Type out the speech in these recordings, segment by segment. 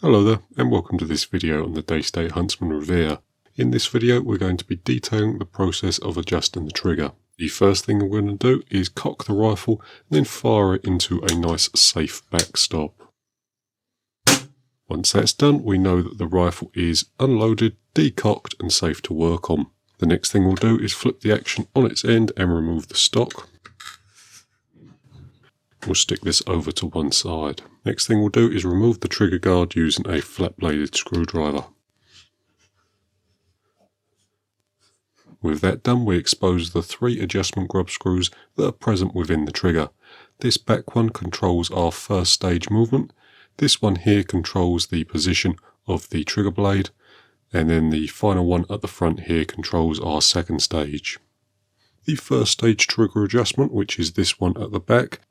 Hello there, and welcome to this video on the Daystate Huntsman Revere. In this video we're going to be detailing the process of adjusting the trigger. The first thing we're going to do is cock the rifle and then fire it into a nice safe backstop. Once that's done, we know that the rifle is unloaded, decocked and safe to work on. The next thing we'll do is flip the action on its end and remove the stock. We'll stick this over to one side. Next thing we'll do is remove the trigger guard using a flat-bladed screwdriver. With that done, we expose the 3 adjustment grub screws that are present within the trigger. This back one controls our first stage movement. This one here controls the position of the trigger blade. And then the final one at the front here controls our second stage. The first stage trigger adjustment, which is this one at the back,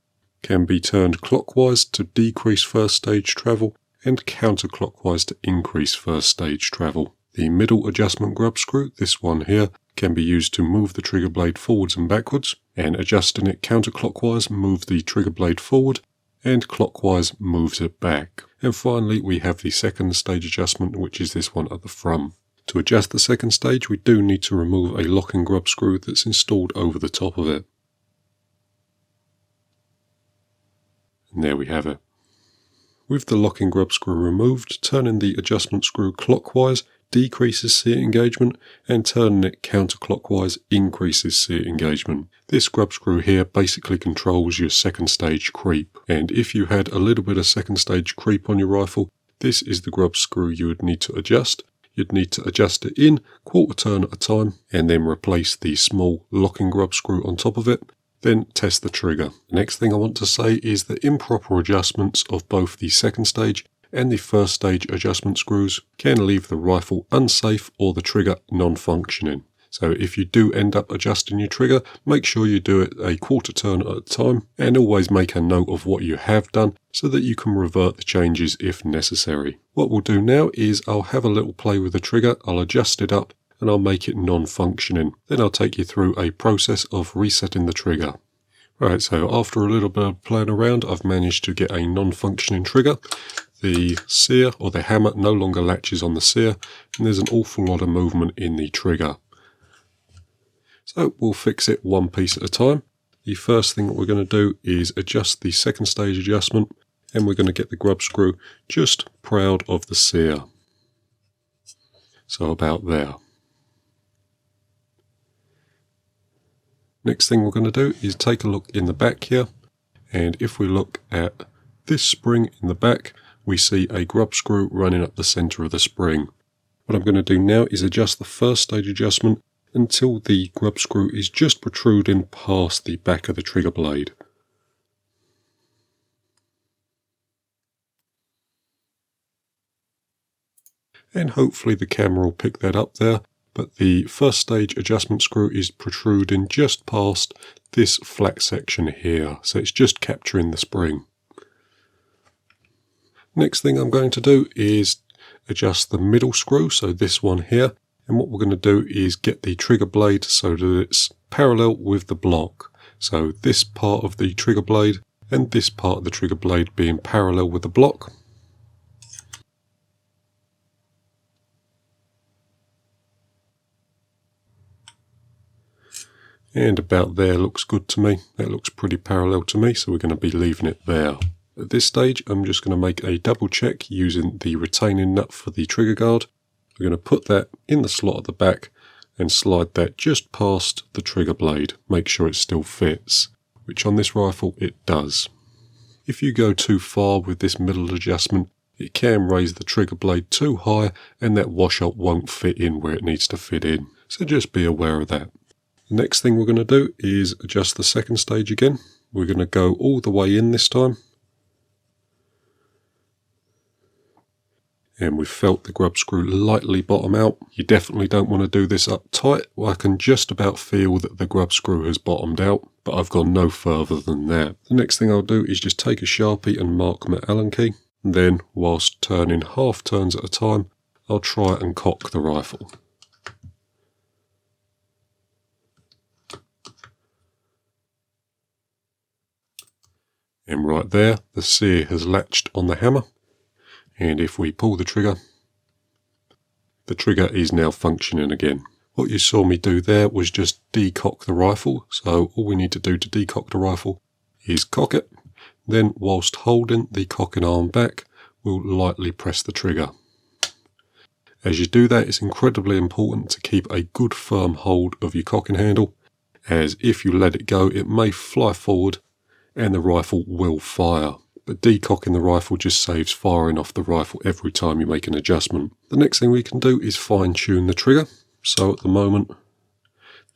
can be turned clockwise to decrease first stage travel and counterclockwise to increase first stage travel. The middle adjustment grub screw, this one here, can be used to move the trigger blade forwards and backwards, and adjusting it counterclockwise moves the trigger blade forward and clockwise moves it back. And finally we have the second stage adjustment, which is this one at the front. To adjust the second stage we do need to remove a locking grub screw that's installed over the top of it. And there we have it. With the locking grub screw removed, turning the adjustment screw clockwise decreases seat engagement and turning it counterclockwise increases seat engagement. This grub screw here basically controls your second stage creep, and if you had a little bit of second stage creep on your rifle, this is the grub screw you would need to adjust. You'd need to adjust it in quarter turn at a time and then replace the small locking grub screw on top of it. Then test the trigger. The next thing I want to say is that improper adjustments of both the second stage and the first stage adjustment screws can leave the rifle unsafe or the trigger non-functioning. So if you do end up adjusting your trigger, make sure you do it a quarter turn at a time and always make a note of what you have done so that you can revert the changes if necessary. What we'll do now is I'll have a little play with the trigger, I'll adjust it up and I'll make it non-functioning. Then I'll take you through a process of resetting the trigger. Right, so after a little bit of playing around, I've managed to get a non-functioning trigger. The sear or the hammer no longer latches on the sear, and there's an awful lot of movement in the trigger. So we'll fix it one piece at a time. The first thing that we're going to do is adjust the second stage adjustment, and we're going to get the grub screw just proud of the sear. So about there. Next thing we're going to do is take a look in the back here, and if we look at this spring in the back, we see a grub screw running up the center of the spring. What I'm going to do now is adjust the first stage adjustment until the grub screw is just protruding past the back of the trigger blade. And hopefully the camera will pick that up there. But the first stage adjustment screw is protruding just past this flat section here, so it's just capturing the spring. Next thing I'm going to do is adjust the middle screw, so this one here, and what we're going to do is get the trigger blade so that it's parallel with the block. So this part of the trigger blade and this part of the trigger blade being parallel with the block. And about there looks good to me. That looks pretty parallel to me, so we're going to be leaving it there. At this stage, I'm just going to make a double check using the retaining nut for the trigger guard. We're going to put that in the slot at the back and slide that just past the trigger blade. Make sure it still fits, which on this rifle it does. If you go too far with this middle adjustment, it can raise the trigger blade too high and that washout won't fit in where it needs to fit in. So just be aware of that. The next thing we're going to do is adjust the second stage again. We're going to go all the way in this time. And we've felt the grub screw lightly bottom out. You definitely don't want to do this up tight. Well, I can just about feel that the grub screw has bottomed out, but I've gone no further than that. The next thing I'll do is just take a Sharpie and mark my Allen key. And then, whilst turning half turns at a time, I'll try and cock the rifle. And right there, the sear has latched on the hammer. And if we pull the trigger is now functioning again. What you saw me do there was just decock the rifle. So all we need to do to decock the rifle is cock it. Then whilst holding the cocking arm back, we'll lightly press the trigger. As you do that, it's incredibly important to keep a good firm hold of your cocking handle, as if you let it go, it may fly forward and the rifle will fire. But decocking the rifle just saves firing off the rifle every time you make an adjustment. The next thing we can do is fine tune the trigger. So at the moment,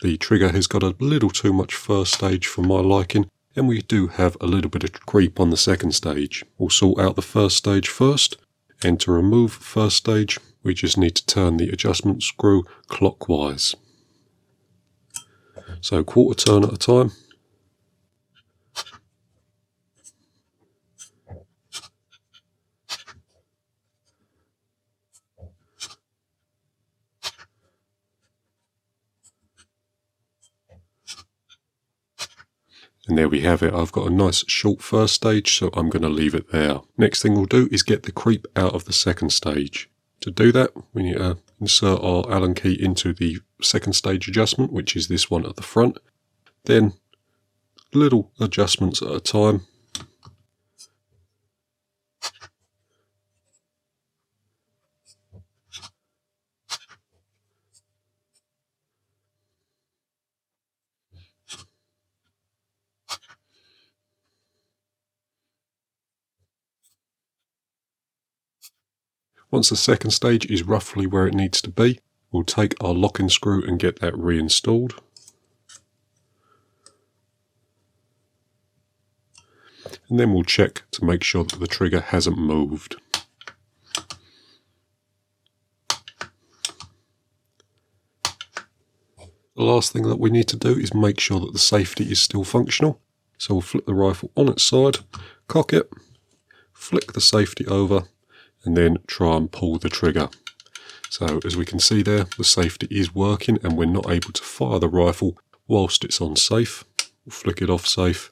the trigger has got a little too much first stage for my liking, and we do have a little bit of creep on the second stage. We'll sort out the first stage first, and to remove first stage, we just need to turn the adjustment screw clockwise. So quarter turn at a time. And there we have it. I've got a nice short first stage, so I'm going to leave it there. Next thing we'll do is get the creep out of the second stage. To do that, we need to insert our Allen key into the second stage adjustment, which is this one at the front. Then little adjustments at a time. Once the second stage is roughly where it needs to be, we'll take our locking screw and get that reinstalled. And then we'll check to make sure that the trigger hasn't moved. The last thing that we need to do is make sure that the safety is still functional. So we'll flip the rifle on its side, cock it, flick the safety over, and then try and pull the trigger. So as we can see there, the safety is working and we're not able to fire the rifle whilst it's on safe. We'll flick it off safe.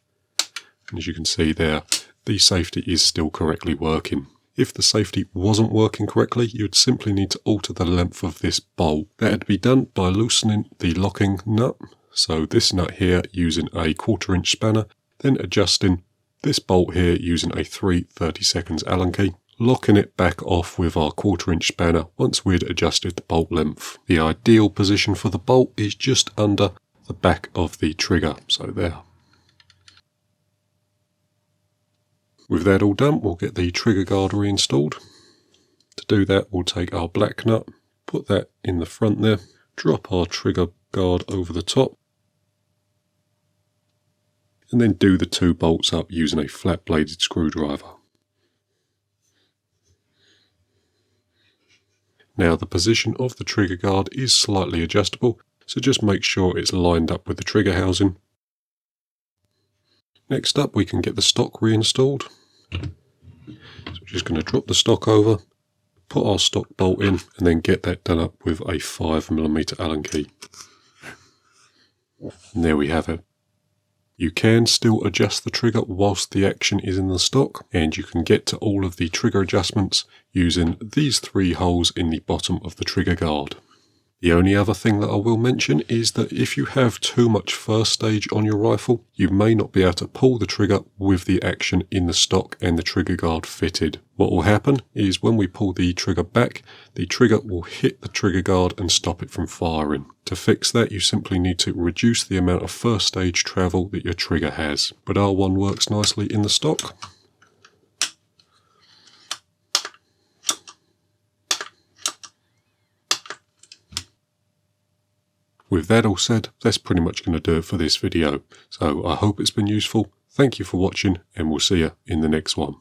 And as you can see there, the safety is still correctly working. If the safety wasn't working correctly, you'd simply need to alter the length of this bolt. That'd be done by loosening the locking nut. So this nut here using a 1/4 inch spanner, then adjusting this bolt here using a 3/32 Allen key, locking it back off with our 1/4 inch spanner once we'd adjusted the bolt length. The ideal position for the bolt is just under the back of the trigger, so there. With that all done, we'll get the trigger guard reinstalled. To do that, we'll take our black nut, put that in the front there, drop our trigger guard over the top, and then do the 2 bolts up using a flat bladed screwdriver. Now the position of the trigger guard is slightly adjustable, so just make sure it's lined up with the trigger housing. Next up, we can get the stock reinstalled. So we're just going to drop the stock over, put our stock bolt in, and then get that done up with a 5mm Allen key. And there we have it. You can still adjust the trigger whilst the action is in the stock, and you can get to all of the trigger adjustments using these 3 holes in the bottom of the trigger guard. The only other thing that I will mention is that if you have too much first stage on your rifle, you may not be able to pull the trigger with the action in the stock and the trigger guard fitted. What will happen is when we pull the trigger back, the trigger will hit the trigger guard and stop it from firing. To fix that, you simply need to reduce the amount of first stage travel that your trigger has. But R1 works nicely in the stock. With that all said, that's pretty much going to do it for this video. So I hope it's been useful. Thank you for watching, and we'll see you in the next one.